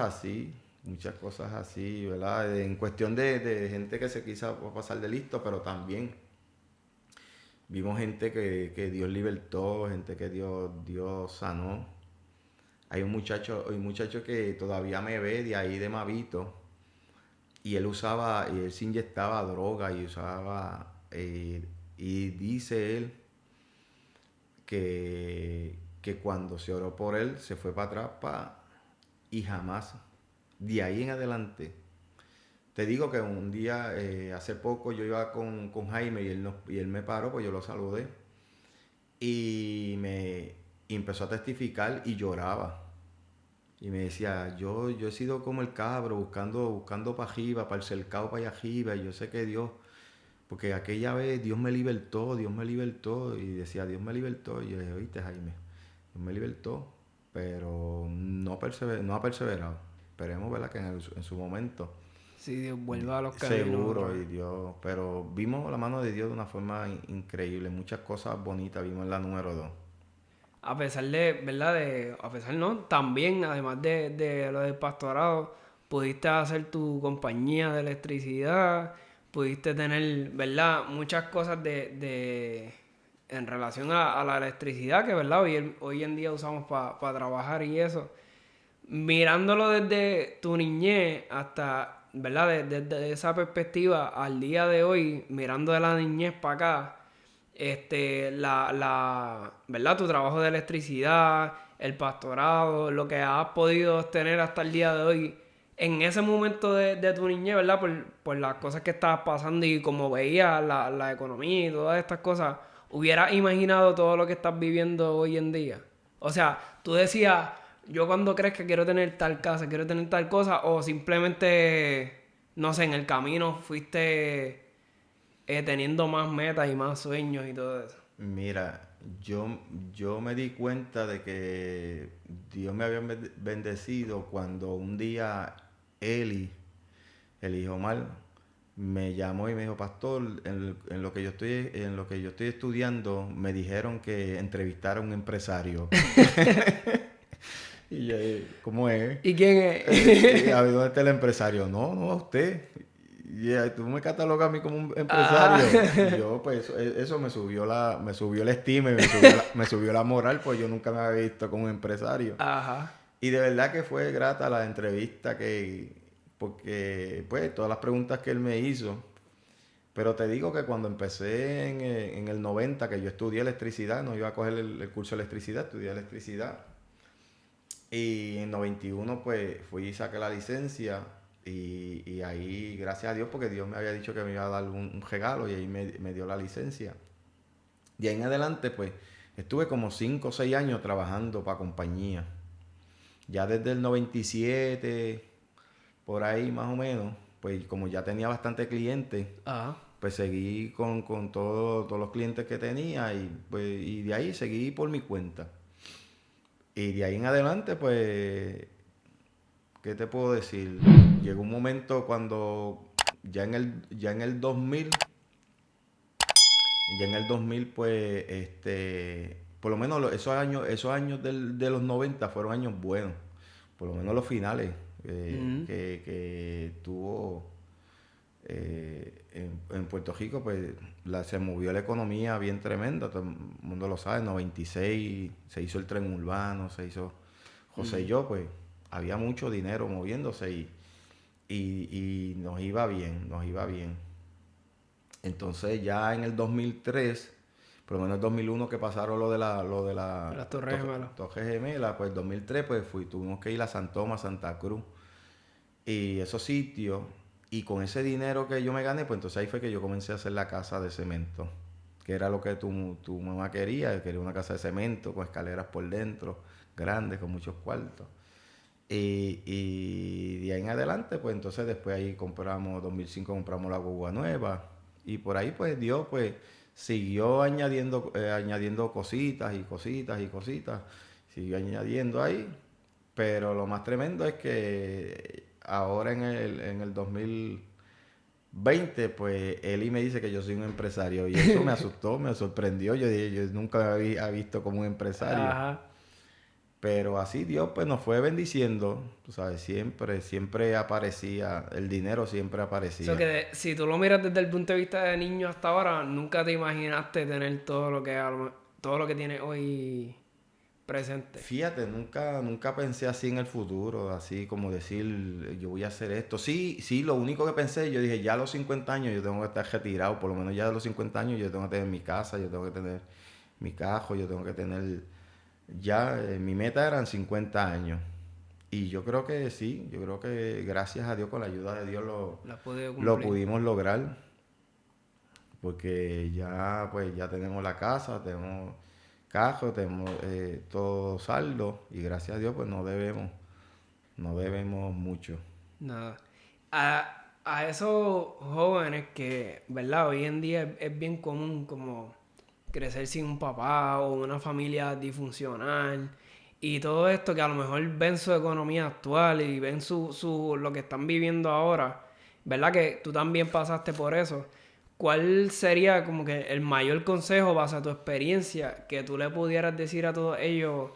así, ¿verdad? En cuestión de gente que se quiso pasar de listo, pero también vimos gente que Dios libertó, gente que Dios sanó. Hay un muchacho que todavía me ve de ahí de Mavito, y él se inyectaba droga y y dice él que cuando se oró por él, se fue para atrás y jamás, de ahí en adelante. Te digo que un día, hace poco, yo iba con Jaime y él me paró, pues yo lo saludé. Y empezó a testificar y lloraba. Y me decía, yo he sido como el cabro, buscando para arriba, para el cercado para allá arriba, y yo sé que Dios, porque aquella vez Dios me libertó, y decía, Dios me libertó, y yo le dije, oíste Jaime, Dios me libertó, pero no ha perseverado. Esperemos, ¿verdad?, que en su momento, Sí, Dios vuelva a los caminos. seguro, y Dios, pero vimos la mano de Dios de una forma increíble, muchas cosas bonitas vimos en la número 2. A pesar de, ¿verdad? A pesar no, también, además de lo del pastorado, pudiste hacer tu compañía de electricidad, pudiste tener, ¿verdad? Muchas cosas en relación a la electricidad que, ¿verdad? Hoy en día usamos para trabajar y eso. Mirándolo desde tu niñez hasta, ¿verdad? Desde esa perspectiva al día de hoy, mirando de la niñez para acá, ¿verdad? Tu trabajo de electricidad, el pastorado, lo que has podido tener hasta el día de hoy, en ese momento de tu niñez, ¿verdad? Por las cosas que estabas pasando y como veías la economía y todas estas cosas, ¿hubieras imaginado todo lo que estás viviendo hoy en día? O sea, tú decías, yo cuando crezca quiero tener tal casa, quiero tener tal cosa, o simplemente, no sé, en el camino fuiste teniendo más metas y más sueños y todo eso. Mira, yo me di cuenta de que Dios me había bendecido cuando un día Eli, el hijo mal, me llamó y me dijo, pastor, en lo que yo estoy estudiando, me dijeron que entrevistara a un empresario. Y yo, ¿cómo es? ¿Y quién es? ¿A dónde está el empresario? No, a usted. Y tú me catalogas a mí como un Ah. empresario. Y yo, pues, eso me subió la estima y me subió la moral, pues yo nunca me había visto como un empresario. Ajá. Y de verdad que fue grata la entrevista porque pues todas las preguntas que él me hizo. Pero te digo que cuando empecé en el 90, que yo estudié electricidad, no iba a coger el curso de electricidad, estudié electricidad. Y en 91 pues fui y saqué la licencia y ahí, gracias a Dios, porque Dios me había dicho que me iba a dar un regalo y ahí me dio la licencia. De ahí en adelante pues estuve como 5 o 6 años trabajando para compañía. Ya desde el 97, por ahí más o menos, pues como ya tenía bastante clientes, Ajá. pues seguí con todos los clientes que tenía y de ahí seguí por mi cuenta. Y de ahí en adelante, pues, ¿qué te puedo decir? Llegó un momento cuando ya en el 2000, pues, por lo menos esos años de los 90 fueron años buenos. Por lo menos los finales Ujú. que tuvo en Puerto Rico, pues se movió la economía bien tremenda, todo el mundo lo sabe, en 96 se hizo el tren urbano, se hizo José y Ujú. yo, pues había mucho dinero moviéndose y nos iba bien, nos iba bien. Entonces ya en el 2003, por lo menos el 2001 que pasaron lo de la Las Torres Gemelas. Torre Gemela, pues 2003 pues tuvimos que ir a San Tomás, Santa Cruz y esos sitios. Y con ese dinero que yo me gané, pues entonces ahí fue que yo comencé a hacer la casa de cemento, que era lo que tu mamá quería una casa de cemento con escaleras por dentro, grandes, con muchos cuartos. Y de ahí en adelante, pues entonces después ahí compramos, 2005 compramos la guagua nueva. Y por ahí pues Dios pues siguió añadiendo cositas y cositas y cositas. Siguió añadiendo ahí. Pero lo más tremendo es que ahora en el 2020 pues Eli me dice que yo soy un empresario. Y eso me asustó, me sorprendió. Yo dije, yo nunca me había visto como un empresario. Ajá. Pero así Dios pues nos fue bendiciendo, tú sabes, siempre aparecía, el dinero siempre So aparecía. que si tú lo miras desde el punto de vista de niño hasta ahora, nunca te imaginaste tener todo lo que tienes hoy presente. Fíjate, nunca pensé así en el futuro, así como decir, yo voy a hacer esto. Sí, sí, lo único que pensé, yo dije, ya a los 50 años yo tengo que estar retirado, por lo menos ya a los 50 años yo tengo que tener mi casa, yo tengo que tener mi carro, yo tengo que tener, ya, mi meta eran 50 años. Y yo creo que sí, yo creo que gracias a Dios, con la ayuda de Dios Lo has podido lo cumplir. pudimos lograr. Porque ya pues ya tenemos la casa, tenemos carro, tenemos todo saldo y gracias a Dios pues no debemos mucho. Nada. A esos jóvenes que, ¿verdad? Hoy en día es bien común como crecer sin un papá o una familia disfuncional y todo esto que a lo mejor ven su economía actual y ven lo que están viviendo ahora, ¿verdad? Que tú también pasaste por eso. ¿Cuál sería como que el mayor consejo base a tu experiencia que tú le pudieras decir a todos ellos,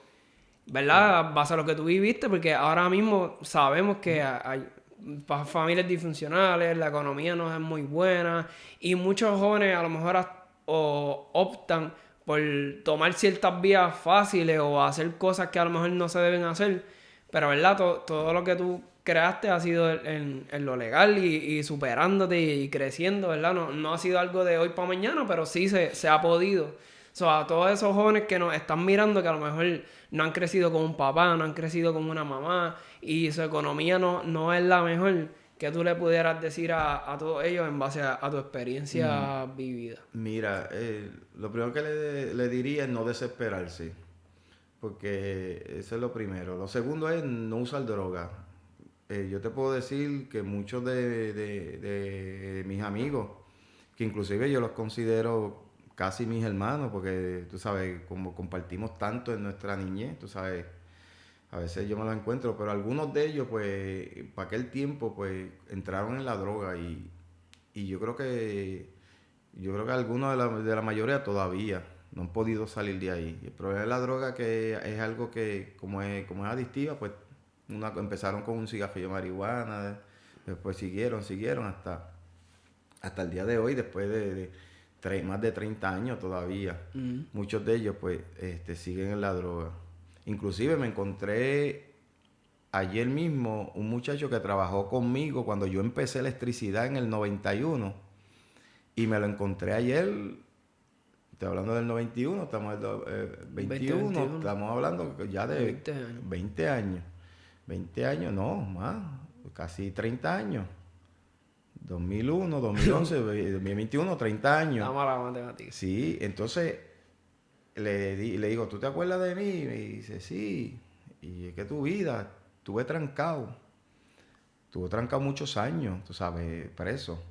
¿verdad? Base a lo que tú viviste, porque ahora mismo sabemos que hay familias disfuncionales, la economía no es muy buena y muchos jóvenes a lo mejor optan por tomar ciertas vías fáciles o hacer cosas que a lo mejor no se deben hacer, pero ¿verdad? Todo lo que tú creaste ha sido en lo legal y superándote y creciendo, ¿verdad? No ha sido algo de hoy para mañana, pero sí se ha podido. So, a todos esos jóvenes que nos están mirando, que a lo mejor no han crecido con un papá, no han crecido con una mamá y su economía no es la mejor, que tú le pudieras decir a todos ellos en base a tu Mm, experiencia vivida. Mira, lo primero que le diría es no desesperarse, porque eso es lo primero. Lo segundo es no usar droga. Yo te puedo decir que muchos de mis amigos, que inclusive yo los considero casi mis hermanos, porque tú sabes, como compartimos tanto en nuestra niñez, tú sabes, a veces yo me los encuentro, pero algunos de ellos, pues, para aquel tiempo, pues, entraron en la droga y yo creo que algunos de la mayoría todavía no han podido salir de ahí. El problema de la droga que es algo que, como es adictiva, pues, empezaron con un cigarrillo de marihuana, después siguieron hasta el día de hoy, después de más de 30 años todavía. Mm. Muchos de ellos pues siguen en la droga. Inclusive me encontré ayer mismo un muchacho que trabajó conmigo cuando yo empecé electricidad en el 91 y me lo encontré ayer, estoy hablando del 91, estamos en el 21, 2021. estamos hablando ya de 20 años. 20 años. 20 años, no, más, casi 30 años. 2001, 2011, 2021, 30 años. Dame la matemática. Sí, entonces le digo, ¿tú te acuerdas de mí? Y me dice, sí. ¿Y es que tu vida? Estuve trancado muchos años, tú sabes, preso.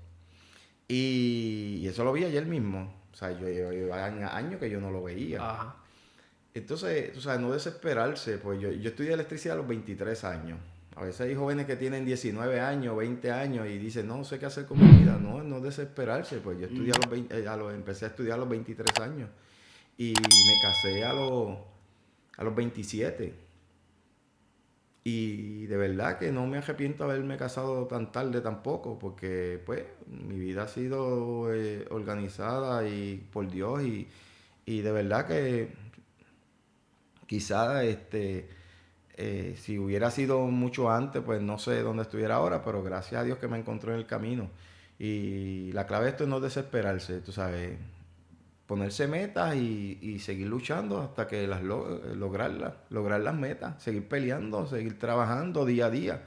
Y eso lo vi ayer mismo. O sea, yo llevaba años que yo no lo veía. Ajá. Entonces, tú sabes, no desesperarse. Pues yo estudié electricidad a los 23 años. A veces hay jóvenes que tienen 19 años, 20 años y dicen, no sé qué hacer con mi vida. No, no desesperarse. Pues yo estudié a los 20, empecé a estudiar a los 23 años. Y me casé a los 27. Y de verdad que no me arrepiento de haberme casado tan tarde tampoco, porque pues mi vida ha sido organizada y por Dios y de verdad que quizás si hubiera sido mucho antes, pues no sé dónde estuviera ahora, pero gracias a Dios que me encontró en el camino. Y la clave de esto es no desesperarse, tú sabes, ponerse metas y seguir luchando hasta que lograr las metas, seguir peleando, seguir trabajando día a día.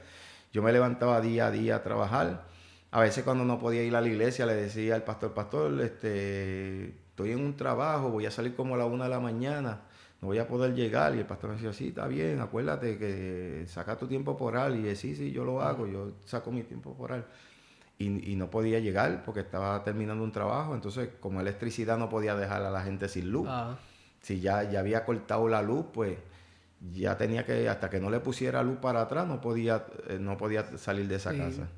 Yo me levantaba día a día a trabajar. A veces cuando no podía ir a la iglesia le decía al pastor, estoy en un trabajo, voy a salir como a la 1 de la mañana, no voy a poder llegar. Y el pastor me decía, sí, está bien, acuérdate que saca tu tiempo por orar. Y yo, sí, yo lo hago, yo saco mi tiempo por orar. Y no podía llegar porque estaba terminando un trabajo. Entonces, como electricidad no podía dejar a la gente sin luz. Ajá. Si ya había cortado la luz, pues ya tenía que, hasta que no le pusiera luz para atrás, no podía salir de esa Sí. casa.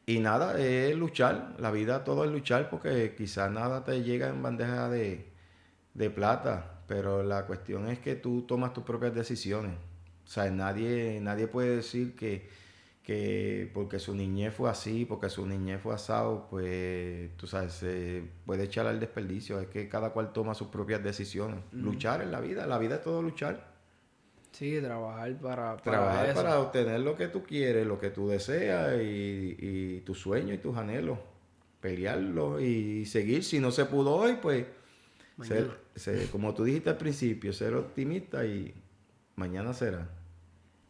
Y nada, es luchar. La vida todo es luchar porque quizás nada te llega en bandeja de plata. Pero la cuestión es que tú tomas tus propias decisiones. O sea, nadie puede decir que porque su niñez fue así, porque su niñez fue asado, pues tú sabes, se puede echar al desperdicio. Es que cada cual toma sus propias decisiones. Luchar en la vida es todo luchar. Sí, trabajar para Trabajar eso. para obtener lo que tú quieres, lo que tú deseas y tus sueños y tus anhelos. Pelearlo y seguir. Si no se pudo hoy, pues Mañana. como tú dijiste al principio, ser optimista y mañana será.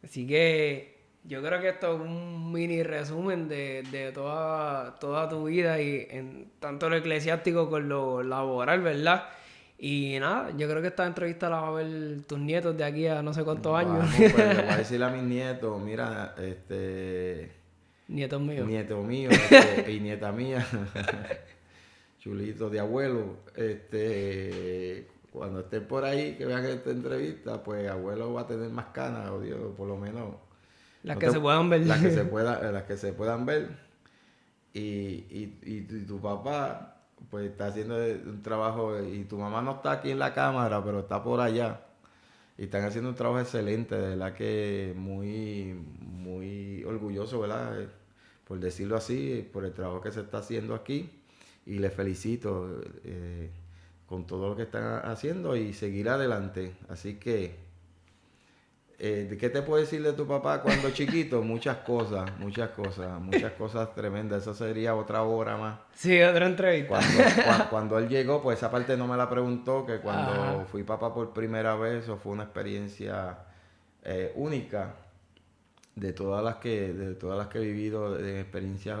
Así que yo creo que esto es un mini resumen de toda tu vida y en tanto lo eclesiástico con lo laboral, ¿verdad? Y nada, yo creo que esta entrevista la va a ver tus nietos de aquí a no sé cuántos años. Vamos, pues le voy a decir a mis nietos, mira, Nietos míos. nieto mío, y nieta mía, chulito de abuelo, cuando estén por ahí, que vean esta entrevista, pues abuelo va a tener más canas, o Dios, por lo menos. Las no que te- se puedan ver. las que se puedan ver. Y tu papá, pues está haciendo un trabajo, y tu mamá no está aquí en la cámara, pero está por allá. Y están haciendo un trabajo excelente, de verdad que muy, muy orgulloso, ¿verdad? Por decirlo así, por el trabajo que se está haciendo aquí. Y les felicito con todo lo que están haciendo y seguir adelante. Así que, ¿qué te puedo decir de tu papá cuando chiquito? Muchas cosas, muchas cosas, muchas cosas tremendas. Eso sería otra hora más. Sí, otra entrevista. Cuando él llegó, pues esa parte no me la preguntó, que cuando Ajá. fui papá por primera vez, eso fue una experiencia única de todas las que he vivido, de experiencias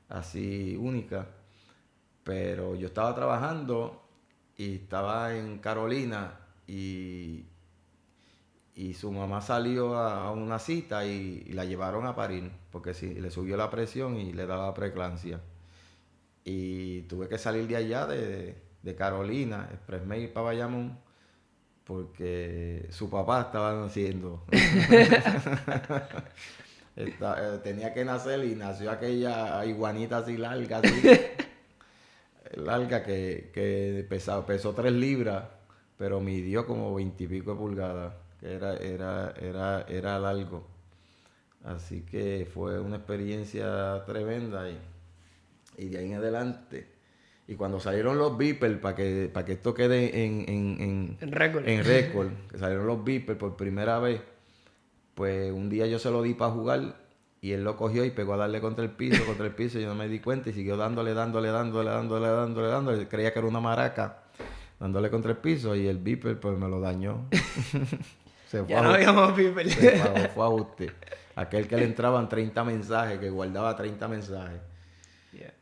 así únicas. Pero yo estaba trabajando y estaba en Carolina y su mamá salió a una cita y la llevaron a parir porque sí, le subió la presión y le daba preeclampsia. Y tuve que salir de allá, de Carolina, Express Mail para Bayamón, porque su papá estaba naciendo. Tenía que nacer y nació aquella iguanita así larga, larga que pesó 3 libras, pero midió como 20 y pico de pulgadas, que era largo. Así que fue una experiencia tremenda y de ahí en adelante. Y cuando salieron los beepers, para que esto quede En récord. en récord, que salieron los beepers por primera vez, Pues un día yo se lo di para jugar y él lo cogió y pegó a darle contra el piso, y yo no me di cuenta y siguió dándole. Él creía que era una maraca, dándole contra el piso y el beeper pues me lo dañó. Ya no habíamos people. Se pagó, fue a ajuste. Aquel que le entraban 30 mensajes, que guardaba 30 mensajes. Yeah.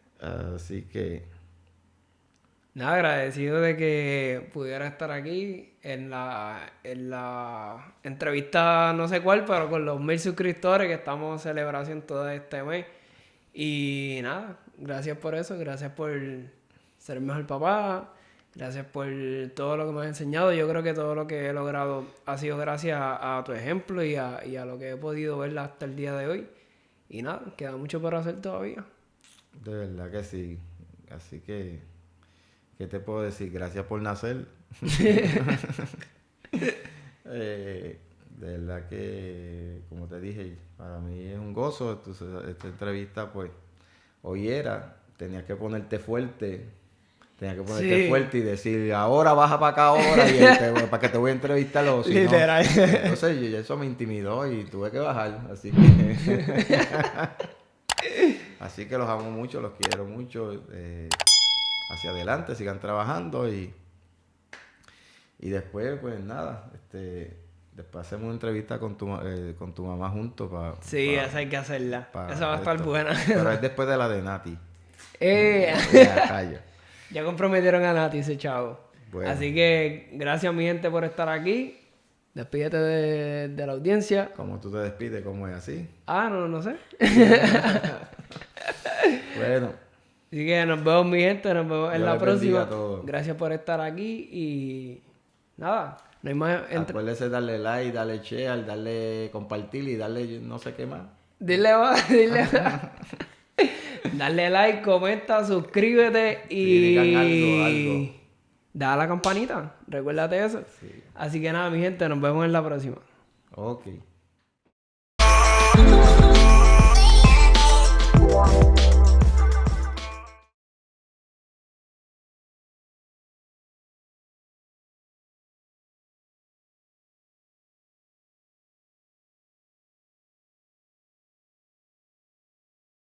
Así que... Nada, agradecido de que pudiera estar aquí en la entrevista, no sé cuál, pero con los 1000 suscriptores que estamos en celebración todo este mes. Y nada, gracias por eso, gracias por ser el mejor papá, gracias por todo lo que me has enseñado. Yo creo que todo lo que he logrado ha sido gracias a tu ejemplo y a lo que he podido ver hasta el día de hoy. Y nada, queda mucho por hacer todavía. De verdad que sí. Así que, ¿qué te puedo decir? Gracias por nacer. De verdad que, como te dije, para mí es un gozo. Entonces, esta entrevista, pues, hoy tenías que ponerte fuerte. Tenías que ponerte fuerte y decir, ahora baja para acá ahora para que te voy a entrevistar. O si Literal. No. Entonces, eso me intimidó y tuve que bajar. Así que... Así que los amo mucho, los quiero mucho. Hacia adelante, sigan trabajando y después, pues nada, después hacemos una entrevista con tu mamá juntos para... Sí, esa hay que hacerla. Esa va a estar buena. Pero es después de la de Nati. Ya comprometieron a Nati ese chavo. Bueno. Así que gracias mi gente por estar aquí. Despídete de la audiencia. ¿Cómo tú te despides? ¿Cómo es así? No sé. Bueno. Así que nos vemos mi gente, nos vemos en la próxima. Gracias por estar aquí y nada, no hay más... Acuérdese darle like, darle share, darle compartir y darle no sé qué más. Dile. Dale like, comenta, suscríbete y digan algo. Da a la campanita, recuérdate eso. Sí. Así que nada, mi gente, nos vemos en la próxima. Ok.